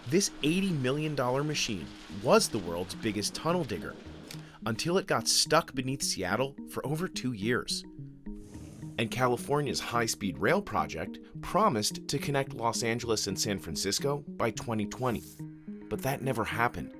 This $80 million machine was the world's biggest tunnel digger, until it got stuck beneath Seattle for over 2 years. And California's high-speed rail project promised to connect Los Angeles and San Francisco by 2020, but that never happened.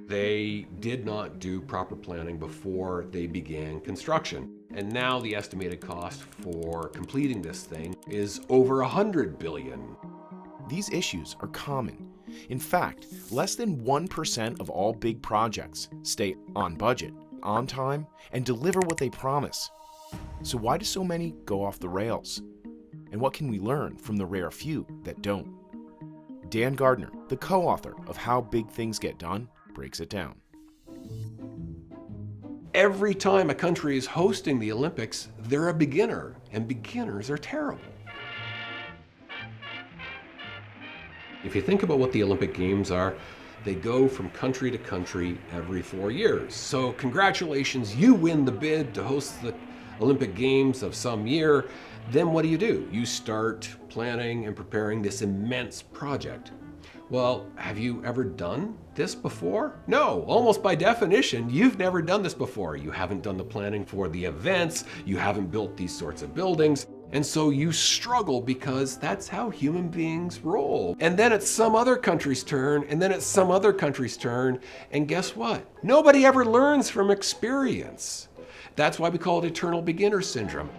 They did not do proper planning before they began construction. And now the estimated cost for completing this thing is over $100 billion. These issues are common. In fact, less than 1% of all big projects stay on budget, on time, and deliver what they promise. So why do so many go off the rails? And what can we learn from the rare few that don't? Dan Gardner, the co-author of How Big Things Get Done, breaks it down. Every time a country is hosting the Olympics, they're a beginner, and beginners are terrible. If you think about what the Olympic Games are, they go from country to country every 4 years. So congratulations, you win the bid to host the Olympic Games of some year. Then what do? You start planning and preparing this immense project. Well, have you ever done this before? No, almost by definition, you've never done this before. You haven't done the planning for the events, you haven't built these sorts of buildings, and so you struggle because that's how human beings roll. And then it's some other country's turn, and then it's some other country's turn, and guess what? Nobody ever learns from experience. That's why we call it eternal beginner syndrome.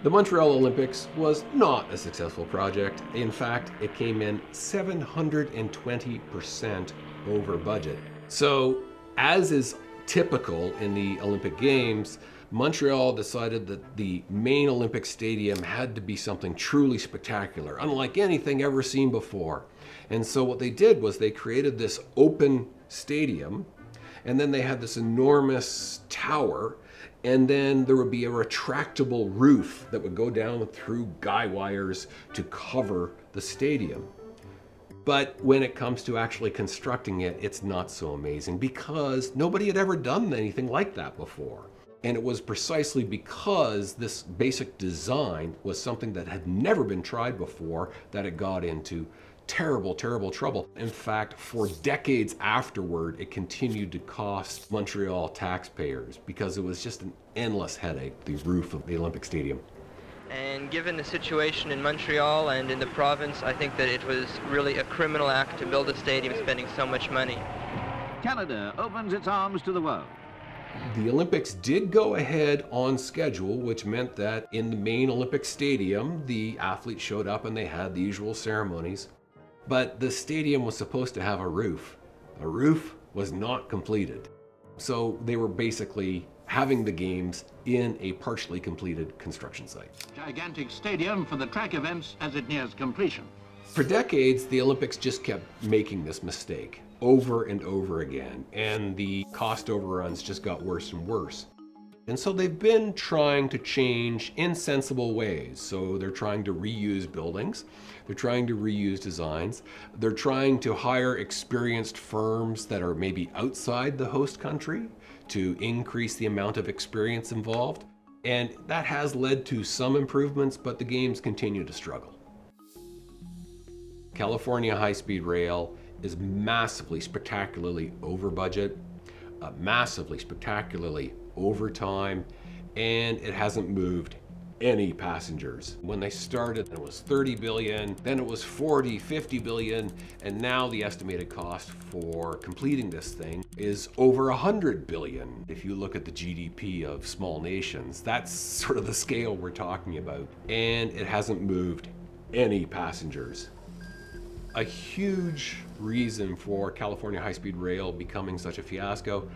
The Montreal Olympics was not a successful project. In fact, it came in 720% over budget. So, as is typical in the Olympic Games, Montreal decided that the main Olympic stadium had to be something truly spectacular, unlike anything ever seen before. And so what they did was they created this open stadium, and then they had this enormous tower, and then there would be a retractable roof that would go down through guy wires to cover the stadium. But when it comes to actually constructing it, it's not so amazing because nobody had ever done anything like that before. And it was precisely because this basic design was something that had never been tried before that it got into terrible, terrible trouble. In fact, for decades afterward, it continued to cost Montreal taxpayers because it was just an endless headache, the roof of the Olympic Stadium. And given the situation in Montreal and in the province, I think that it was really a criminal act to build a stadium spending so much money. Canada opens its arms to the world. The Olympics did go ahead on schedule, which meant that in the main Olympic Stadium, the athletes showed up and they had the usual ceremonies. But the stadium was supposed to have a roof. The roof was not completed. So they were basically having the games in a partially completed construction site. Gigantic stadium for the track events as it nears completion. For decades, the Olympics just kept making this mistake over and over again, and the cost overruns just got worse and worse. And so they've been trying to change in sensible ways. So they're trying to reuse buildings, they're trying to reuse designs, they're trying to hire experienced firms that are maybe outside the host country to increase the amount of experience involved. And that has led to some improvements, but the games continue to struggle. California high-speed rail is massively, spectacularly over budget, massively, spectacularly over time, and it hasn't moved any passengers. When they started, it was 30 billion, then it was 40, 50 billion, and now the estimated cost for completing this thing is over 100 billion. If you look at the GDP of small nations, that's sort of the scale we're talking about, and it hasn't moved any passengers. A huge reason for California high-speed rail becoming such a fiasco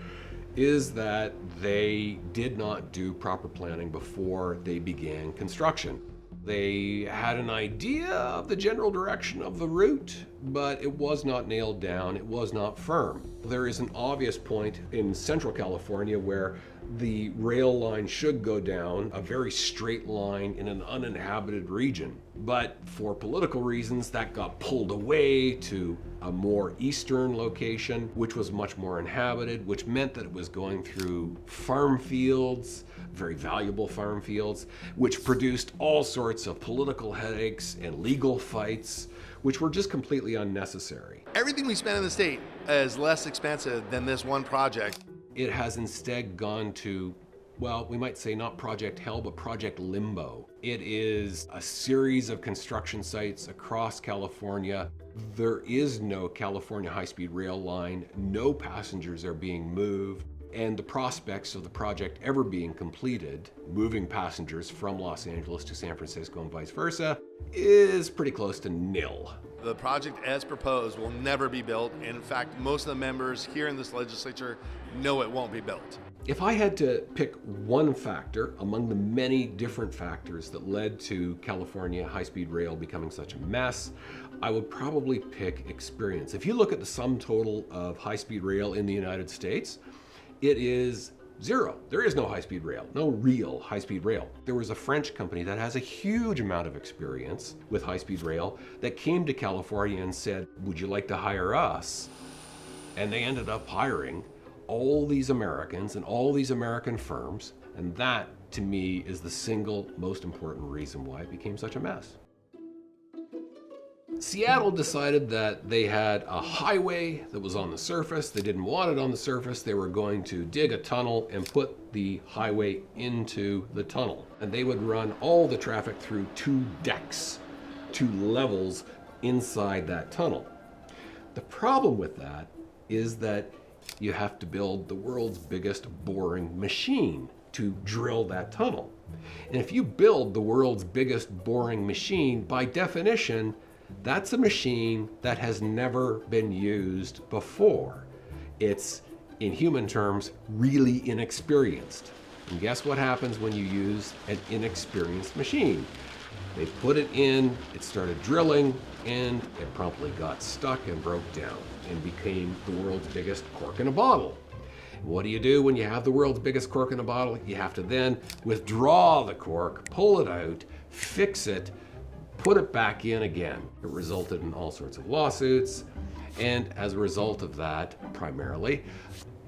is that they did not do proper planning before they began construction. They had an idea of the general direction of the route, but it was not nailed down, it was not firm. There is an obvious point in Central California where the rail line should go down a very straight line in an uninhabited region. But for political reasons, that got pulled away to a more eastern location, which was much more inhabited, which meant that it was going through farm fields, very valuable farm fields, which produced all sorts of political headaches and legal fights, which were just completely unnecessary. Everything we spend in the state is less expensive than this one project. It has instead gone to, well, we might say not Project Hell, but Project Limbo. It is a series of construction sites across California. There is no California high-speed rail line. No passengers are being moved. And the prospects of the project ever being completed, moving passengers from Los Angeles to San Francisco and vice versa, is pretty close to nil. The project as proposed will never be built. And in fact, most of the members here in this legislature know it won't be built. If I had to pick one factor among the many different factors that led to California high-speed rail becoming such a mess, I would probably pick experience. If you look at the sum total of high-speed rail in the United States, it is zero. There is no high-speed rail, no real high-speed rail. There was a French company that has a huge amount of experience with high-speed rail that came to California and said, would you like to hire us? And they ended up hiring all these Americans and all these American firms, and that, to me, is the single most important reason why it became such a mess. Seattle decided that they had a highway that was on the surface. They didn't want it on the surface. They were going to dig a tunnel and put the highway into the tunnel. And they would run all the traffic through 2 decks, 2 levels inside that tunnel. The problem with that is that you have to build the world's biggest boring machine to drill that tunnel. And if you build the world's biggest boring machine, by definition, that's a machine that has never been used before. It's, in human terms, really inexperienced. And guess what happens when you use an inexperienced machine? They put it in, it started drilling, and it promptly got stuck and broke down and became the world's biggest cork in a bottle. What do you do when you have the world's biggest cork in a bottle? You have to then withdraw the cork, pull it out, fix it, put it back in again. It resulted in all sorts of lawsuits, and as a result of that, primarily,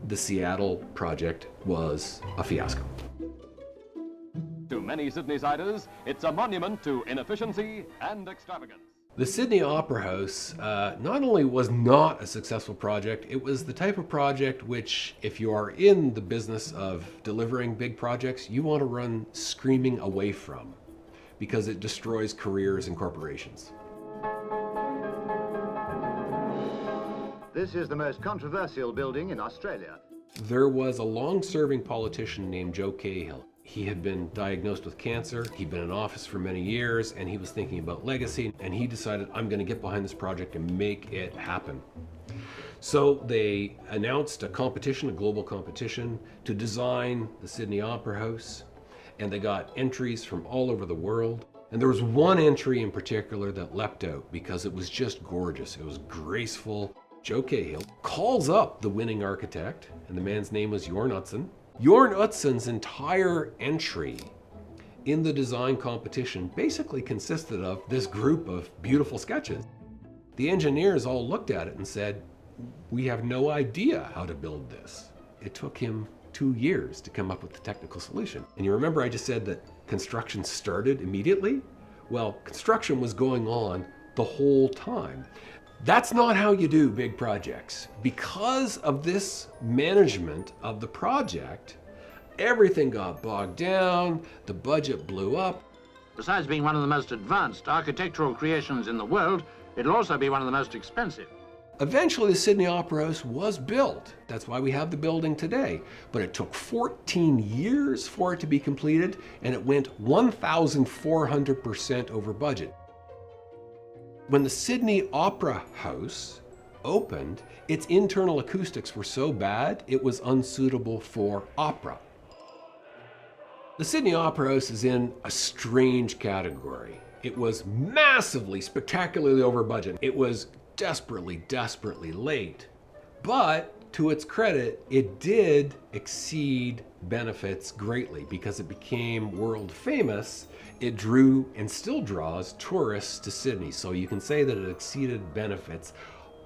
the Seattle project was a fiasco. To many Sydneysiders, it's a monument to inefficiency and extravagance. The Sydney Opera House not only was not a successful project, it was the type of project which, if you are in the business of delivering big projects, you want to run screaming away from, because it destroys careers and corporations. This is the most controversial building in Australia. There was a long-serving politician named Joe Cahill. He had been diagnosed with cancer, he'd been in office for many years, and he was thinking about legacy, and he decided, I'm going to get behind this project and make it happen. So they announced a competition, a global competition, to design the Sydney Opera House, and they got entries from all over the world. And there was one entry in particular that leapt out because it was just gorgeous. It was graceful. Joe Cahill calls up the winning architect, and the man's name was Jorn Utzon. Jorn Utzon's entire entry in the design competition basically consisted of this group of beautiful sketches. The engineers all looked at it and said, we have no idea how to build this. It took him 2 years to come up with the technical solution. And you remember I just said that construction started immediately? Well, construction was going on the whole time. That's not how you do big projects. Because of this management of the project, everything got bogged down, the budget blew up. Besides being one of the most advanced architectural creations in the world, it'll also be one of the most expensive. Eventually, the Sydney Opera House was built. That's why we have the building today. But it took 14 years for it to be completed, and it went 1,400% over budget. When the Sydney Opera House opened, its internal acoustics were so bad, it was unsuitable for opera. The Sydney Opera House is in a strange category. It was massively, spectacularly over budget. It was desperately, desperately late. But to its credit, it did exceed benefits greatly because it became world famous. It drew and still draws tourists to Sydney. So you can say that it exceeded benefits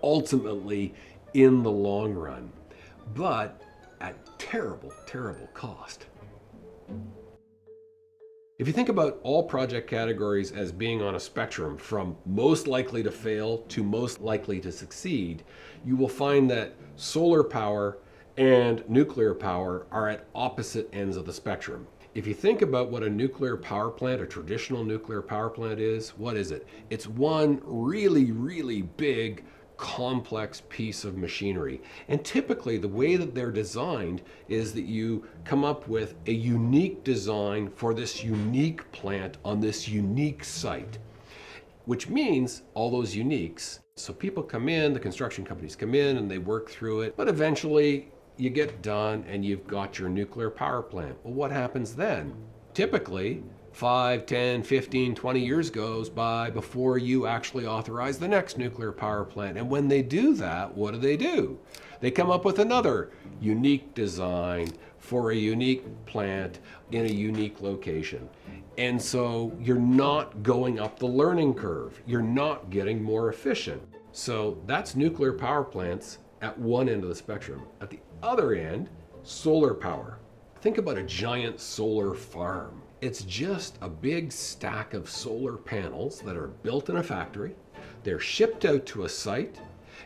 ultimately in the long run, but at terrible, terrible cost. If you think about all project categories as being on a spectrum from most likely to fail to most likely to succeed, you will find that solar power and nuclear power are at opposite ends of the spectrum. If you think about what a nuclear power plant, a traditional nuclear power plant is, what is it? It's one really, really big, complex piece of machinery. And typically the way that they're designed is that you come up with a unique design for this unique plant on this unique site, which means all those uniques. So people come in, the construction companies come in and they work through it, but eventually you get done and you've got your nuclear power plant. Well, what happens then? Typically, 5, 10, 15, 20 years goes by before you actually authorize the next nuclear power plant. And when they do that, what do? They come up with another unique design for a unique plant in a unique location. And so you're not going up the learning curve. You're not getting more efficient. So that's nuclear power plants at one end of the spectrum. At the other end, solar power. Think about a giant solar farm. It's just a big stack of solar panels that are built in a factory. They're shipped out to a site,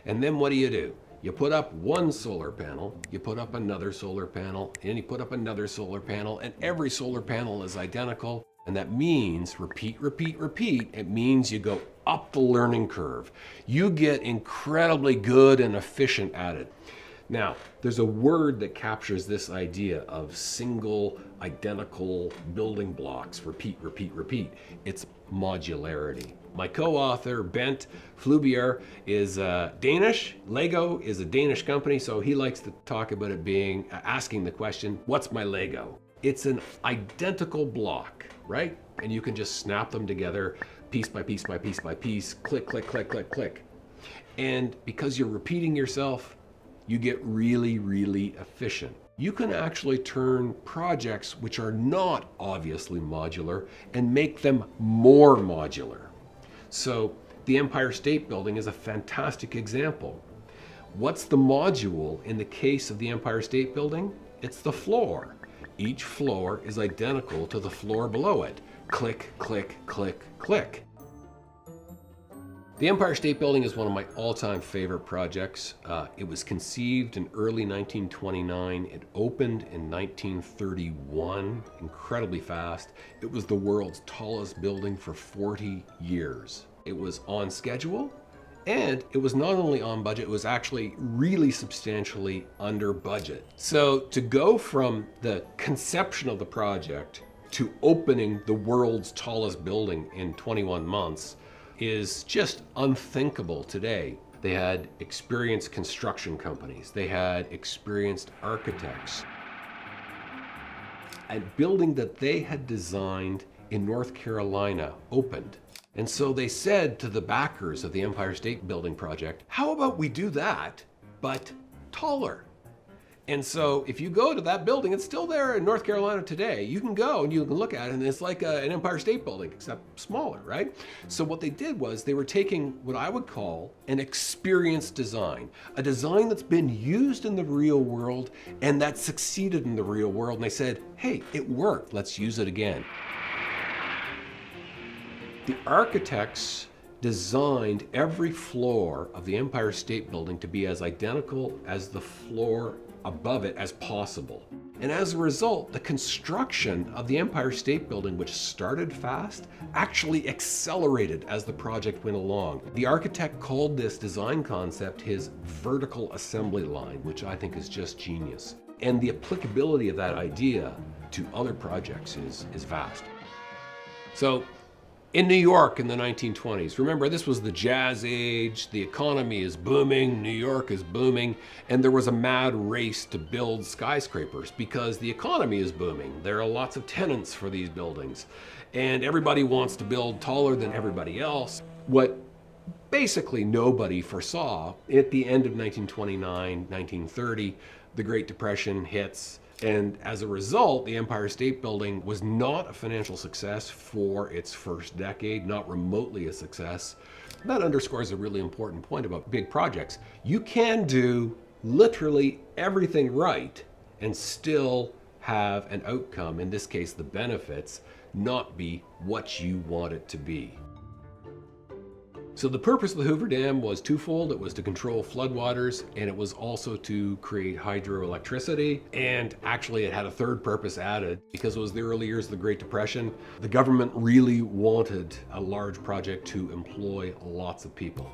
and then what do? You put up one solar panel, you put up another solar panel, and you put up another solar panel, and every solar panel is identical. And that means repeat, repeat, repeat. It means you go up the learning curve. You get incredibly good and efficient at it. Now, there's a word that captures this idea of single, identical building blocks, repeat, repeat, repeat. It's modularity. My co-author, Bent Flyvbjerg, is Danish. Lego is a Danish company, so he likes to talk about it being, asking the question, what's my Lego? It's an identical block, right? And you can just snap them together piece by piece by piece by piece, click, click, click, click, click. And because you're repeating yourself, you get really, really efficient. You can actually turn projects which are not obviously modular and make them more modular. So the Empire State Building is a fantastic example. What's the module in the case of the Empire State Building? It's the floor. Each floor is identical to the floor below it. Click, click, click, click. The Empire State Building is one of my all-time favorite projects. It was conceived in early 1929. It opened in 1931, incredibly fast. It was the world's tallest building for 40 years. It was on schedule, and it was not only on budget, it was actually really substantially under budget. So to go from the conception of the project to opening the world's tallest building in 21 months is just unthinkable today. They had experienced construction companies. They had experienced architects. A building that they had designed in North Carolina opened. And so they said to the backers of the Empire State Building project, how about we do that, but taller? And so if you go to that building, it's still there in North Carolina today. You can go and you can look at it, and it's like an Empire State Building, except smaller, right? So what they did was they were taking what I would call an experienced design, a design that's been used in the real world and that succeeded in the real world. And they said, hey, it worked, let's use it again. The architects designed every floor of the Empire State Building to be as identical as the floor above it as possible. And as a result, the construction of the Empire State Building, which started fast, actually accelerated as the project went along. The architect called this design concept his vertical assembly line, which I think is just genius. And the applicability of that idea to other projects is vast. So, in New York in the 1920s, remember this was the jazz age, the economy is booming, New York is booming, and there was a mad race to build skyscrapers because the economy is booming. There are lots of tenants for these buildings, and everybody wants to build taller than everybody else. What basically nobody foresaw. At the end of 1929, 1930, the Great Depression hits, and as a result, the Empire State Building was not a financial success for its first decade, not remotely a success. That underscores a really important point about big projects. You can do literally everything right and still have an outcome, in this case the benefits, not be what you want it to be. So the purpose of the Hoover Dam was twofold. It was to control floodwaters, and it was also to create hydroelectricity. And actually it had a third purpose added, because it was the early years of the Great Depression. The government really wanted a large project to employ lots of people.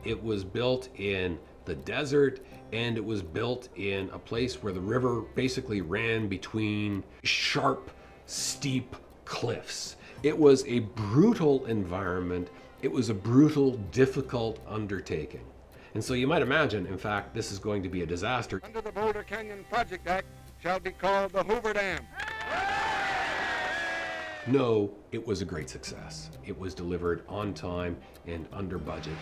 It was built in the desert, and it was built in a place where the river basically ran between sharp, steep cliffs. It was a brutal environment. It was a brutal, difficult undertaking. And so you might imagine, in fact, this is going to be a disaster. Under the Boulder Canyon Project Act shall be called the Hoover Dam. No, it was a great success. It was delivered on time and under budget.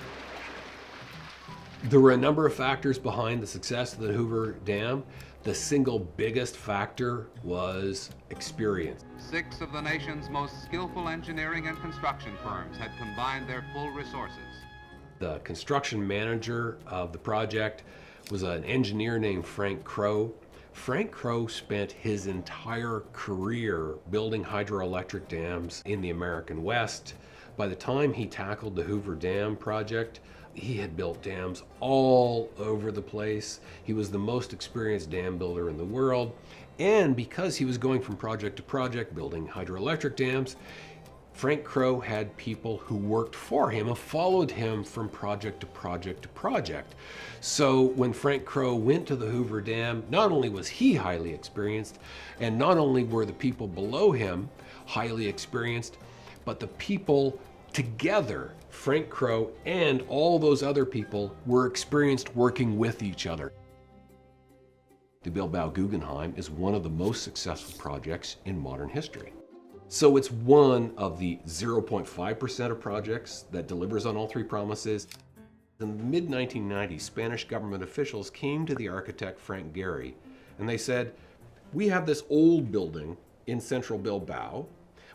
There were a number of factors behind the success of the Hoover Dam. The single biggest factor was experience. 6 of the nation's most skillful engineering and construction firms had combined their full resources. The construction manager of the project was an engineer named Frank Crowe. Frank Crowe spent his entire career building hydroelectric dams in the American West. By the time he tackled the Hoover Dam project, he had built dams all over the place. He was the most experienced dam builder in the world. And because he was going from project to project building hydroelectric dams, Frank Crowe had people who worked for him and followed him from project to project to project. So when Frank Crowe went to the Hoover Dam, not only was he highly experienced, and not only were the people below him highly experienced, but the people together, Frank Crowe and all those other people, were experienced working with each other. The Bilbao Guggenheim is one of the most successful projects in modern history. So it's one of the 0.5% of projects that delivers on all 3 promises. In the mid-1990s, Spanish government officials came to the architect Frank Gehry, and they said, "We have this old building in central Bilbao.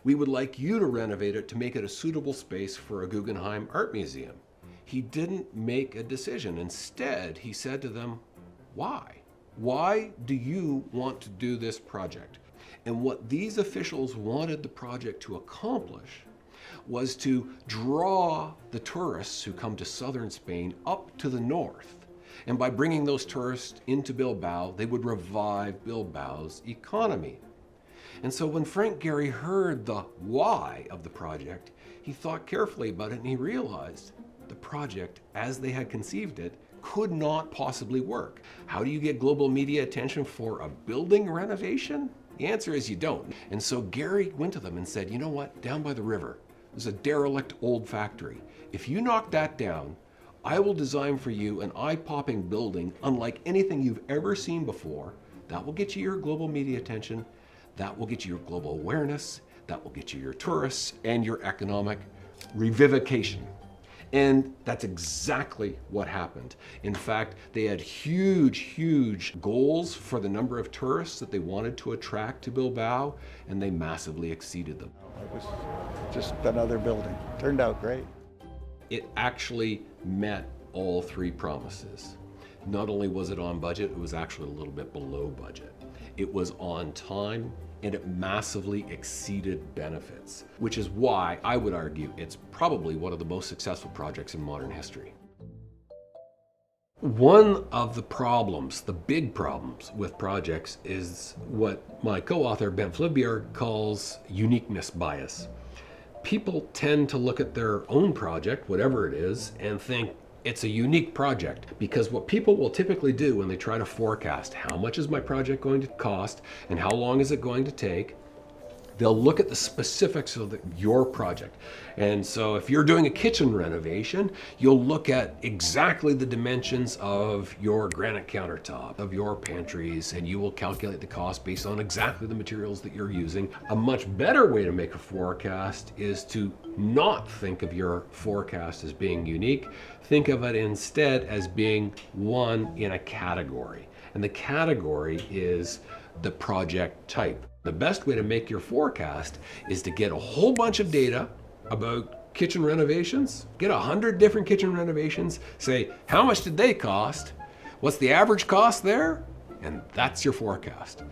We would like you to renovate it to make it a suitable space for a Guggenheim art museum." He didn't make a decision. Instead, he said to them, "Why? Why do you want to do this project?" And what these officials wanted the project to accomplish was to draw the tourists who come to southern Spain up to the north. And by bringing those tourists into Bilbao, they would revive Bilbao's economy. And so when Frank Gehry heard the why of the project, he thought carefully about it, and he realized the project, as they had conceived it, could not possibly work. How do you get global media attention for a building renovation? The answer is you don't. And so Gehry went to them and said, "You know what? Down by the river, there's a derelict old factory. If you knock that down, I will design for you an eye-popping building unlike anything you've ever seen before. That will get you your global media attention. That will get you your global awareness. That will get you your tourists and your economic revivification." And that's exactly what happened. In fact, they had huge goals for the number of tourists that they wanted to attract to Bilbao, and they massively exceeded them. It was just another building. Turned out great. It actually met all 3 promises. Not only was it on budget, it was actually a little bit below budget. It was on time, and it massively exceeded benefits, which is why I would argue it's probably one of the most successful projects in modern history. One of the problems, the big problems with projects, is what my co-author Bent Flyvbjerg calls uniqueness bias. People tend to look at their own project, whatever it is, and think it's a unique project, because what people will typically do when they try to forecast how much is my project going to cost and how long is it going to take, They'll look at the specifics of your project. And so if you're doing a kitchen renovation, you'll look at exactly the dimensions of your granite countertop, of your pantries, and you will calculate the cost based on exactly the materials that you're using. A much better way to make a forecast is to not think of your forecast as being unique. Think of it instead as being one in a category. And the category is the project type. The best way to make your forecast is to get a whole bunch of data about kitchen renovations, get 100 different kitchen renovations, say, how much did they cost? What's the average cost there? And that's your forecast.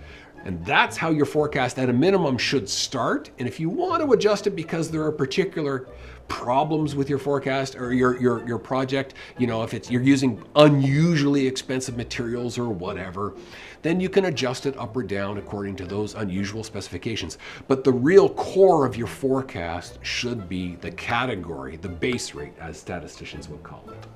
And that's how your forecast at a minimum should start. And if you want to adjust it because there are particular problems with your forecast or your project, if you're using unusually expensive materials or whatever, then you can adjust it up or down according to those unusual specifications. But the real core of your forecast should be the category, the base rate, as statisticians would call it.